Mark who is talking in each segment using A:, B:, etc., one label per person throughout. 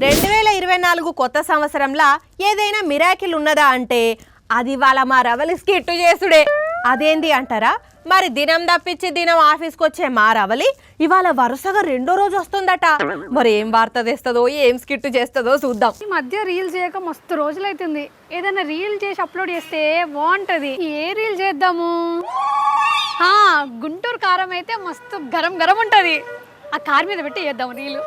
A: 2024 కొత్త సంవత్సరంలో ఏదైనా మిరాకిల్ ఉన్నదా అంటే అది వాళ్ళ మా రవలి స్కిట్ చేసుడే. అదేంది అంటారా? మరి దినం తప్పించి దినం ఆఫీస్కి వచ్చే మా రవలి ఇవాళ వరుసగా రెండో రోజు వస్తుందట. మరి ఏం వార్త తెస్తుందో ఏం స్కిట్ చేస్తుందో చూద్దాం.
B: ఈ మధ్య రీల్స్ చేయక మస్తు రోజులు అవుతుంది. ఏదైనా రీల్ చేసి అప్లోడ్ చేస్తే బాగుంటది. ఏ రీల్ చేద్దాము? గుంటూరు కారం అయితే మస్తు గరం గరం ఉంటది. ఆ కార్ మీద పెట్టి చేద్దాం రీలు.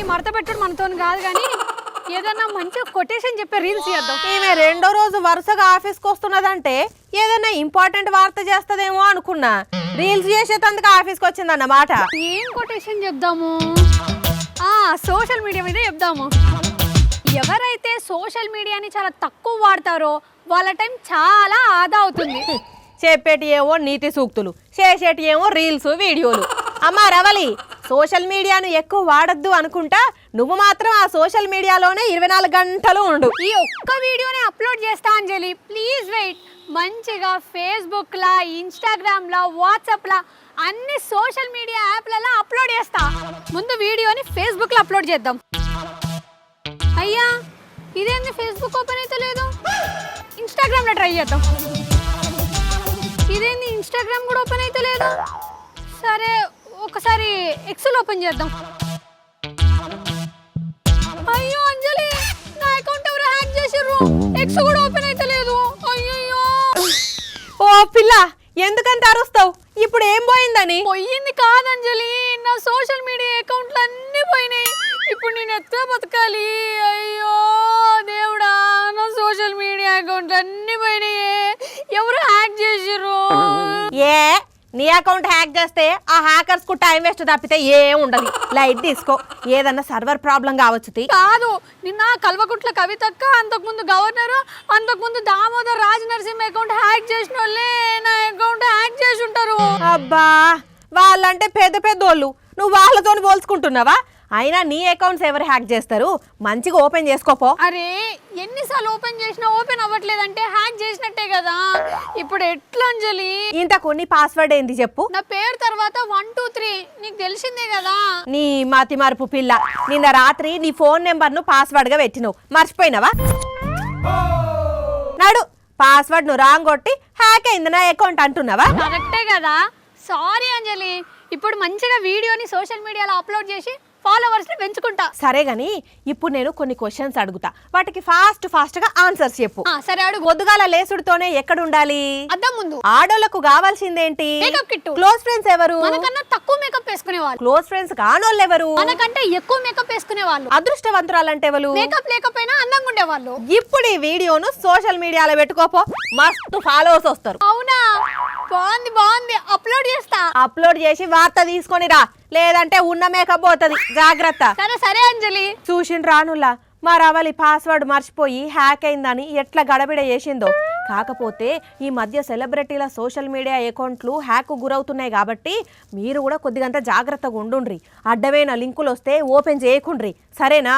B: మడత పెట్టుడు మనతో కాదు కానీ ఏదైనా మంచి కొటేషన్ చెప్పే రీల్స్ చేద్దాం.
A: ఈమె రెండో రోజు వరుసగా ఆఫీస్కి వస్తున్నదంటే ఏదైనా ఇంపార్టెంట్ వార్త చేస్తదేమో అనుకున్నా. రీల్స్ చేసేందుకు ఆఫీస్కి వచ్చిందన్నమాట.
B: ఏం కొటేషన్ చెప్దాము? సోషల్ మీడియా మీద చెప్దాము. ఎవరైతే సోషల్ మీడియాని చాలా తక్కువ వాడతారో వాళ్ళ టైం చాలా ఆదా అవుతుంది.
A: చెప్పేటి ఏమో నీతి సూక్తులు, చేసేటి ఏమో రీల్స్ వీడియోలు. అమ్మా రవలి, సోషల్ మీడియాను ఎక్కువ వాడద్దు అనుకుంటా నువ్వు మాత్రం ఆ సోషల్ మీడియాలోనే 24 గంటలు ఉండు.
B: ఈ ఒక్క వీడియోని అప్లోడ్ చేస్తా అంజలి, ప్లీజ్ వెయిట్. మంచిగా ఫేస్బుక్లా, ఇన్స్టాగ్రామ్లా, వాట్సాప్లా అన్ని సోషల్ మీడియా యాప్లలో అప్లోడ్ చేస్తా. ముందు వీడియోని ఫేస్బుక్లో అప్లోడ్ చేద్దాం. అయ్యా ఇదేంది ఫేస్బుక్ ఓపెన్ అయితే లేదు? ఇన్స్టాగ్రామ్లో ట్రై చేద్దాం. ఇదేంది ఇన్స్టాగ్రామ్ కూడా ఓపెన్ అయితే లేదు? సరే ఒకసారి ఎక్సెల్ ఓపెన్ చేద్దాం. అయ్యో అంజలి, నా అకౌంట్ ఎవరు హ్యాక్ చేసిర్రు. ఎక్స్ కూడా ఓపెన్ అయితే లేదు. అయ్యయ్యో.
A: ఓ పిల్ల, ఎందుకంత అరుస్తావు? ఇప్పుడు ఏం పోయిందని?
B: పోయింది కాదంజలి, నా సోషల్ మీడియా అకౌంట్లు అన్నీ పోయినాయి. ఇప్పుడు నేను ఎట్లా బతకాలి? అయ్యో దేవుడా, నా సోషల్ మీడియా అకౌంట్లు అన్నీ పోయినాయి. ఎవరు హ్యాక్ చేసిర్రు?
A: ఏ నీ అకౌంట్ హ్యాక్ చేస్తే ఆ హ్యాకర్స్ కు టైం వేస్ట్ తప్పితే ఏం ఉండదు. లైట్ తీసుకో, ఏదన్నా సర్వర్ ప్రాబ్లం కావచ్చు.
B: కాదు, నిన్న కల్వకుట్ల కవితక్క, అంతకుముందు గవర్నరు, అంతకుముందు దామోదర్ రాజనరసింహ అకౌంట్ హ్యాక్ చేసిన వాళ్ళే నా అకౌంట్ హ్యాక్ చేసి ఉంటారు.
A: అబ్బా, వాళ్ళంటే పెద్ద పెద్దోళ్ళు, నువ్వు వాళ్ళతో పోల్చుకుంటున్నావా? అయినా నీ అకౌంట్స్ ఎవరు హ్యాక్ చేస్తారు? మంచిగా ఓపెన్ చేసుకోపో.
B: అరే ఎన్నిసార్లు ఓపెన్ చేసినా ఓపెన్ అవ్వట్లేదంటే హ్యాక్ చేసినట్టే కదా. ఇప్పుడు ఎట్లా అంజలి?
A: ఇంత కొన్ని పాస్వర్డ్ ఏంది చెప్పు?
B: నా పేరు తర్వాత 1 2 3 నీకు తెలిసిందే కదా.
A: నీ మతి మరుపు పిల్ల, నిన్న రాత్రి నీ ఫోన్ నెంబర్ ను పాస్వర్డ్ గా పెట్టినవు, మర్చిపోయినావా? నాడు పాస్వర్డ్ ను రాంగ్ కొట్టి హ్యాక్ అయింది నా అకౌంట్ అంటున్నావా?
B: కరెక్టే కదా. సారీ అంజలి, ఇప్పుడు మంచిగా వీడియోని సోషల్ మీడియాలో అప్లోడ్ చేసి ఫాలోవర్స్ ని పెంచుకుంటా.
A: సరే గాని ఇప్పుడు నేను కొన్ని క్వశ్చన్స్ అడుగుతా, వాటికి ఫాస్ట్ గా ఆన్సర్స్ చెప్పు.
B: సరే అడుగు.
A: పొద్దుగాల లేసుడుతోనే ఎక్కడ ఉండాలి?
B: అద్దం ముందు.
A: ఆడోళ్లకు కావాల్సిందేంటి?
B: Makeup kit.
A: క్లోజ్ ఫ్రెండ్స్ ఎవరు?
B: మనకన్నా తక్కువ మేకప్ వేసుకునే వాళ్ళు.
A: క్లోజ్ ఫ్రెండ్స్ కానోళ్ళు ఎవరు?
B: మనకంటే ఎక్కువ మేకప్ వేసుకునే వాళ్ళు.
A: అదృష్టవంతురాలంటే ఎవరు?
B: మేకప్ లేకపోయినా అందంగా ఉండే వాళ్ళు.
A: ఇప్పుడు ఈ వీడియోను సోషల్ మీడియాలో పెట్టుకోపో, మస్తు ఫాలోవర్స్ వస్తారు.
B: అవునా? బాగుంది బాగుంది, అప్లోడ్ చేస్తా.
A: అప్లోడ్ చేసి వార్త తీసుకొని రా, లేదంటే ఉన్న మేకప్ పోతుంది, జాగ్రత్త.
B: సరే సరే అంజలి.
A: చూసిన రానులా మా రవలి పాస్వర్డ్ మర్చిపోయి హ్యాక్ అయిందని ఎట్లా గడబిడ చేసిందో. కాకపోతే ఈ మధ్య సెలబ్రిటీల సోషల్ మీడియా అకౌంట్లు హ్యాక్ గురవుతున్నాయి కాబట్టి మీరు కూడా కొద్దిగంత జాగ్రత్తగా ఉండుండ్రి. అడ్డమైన లింకులు వస్తే ఓపెన్ చేయకుండ్రి, సరేనా?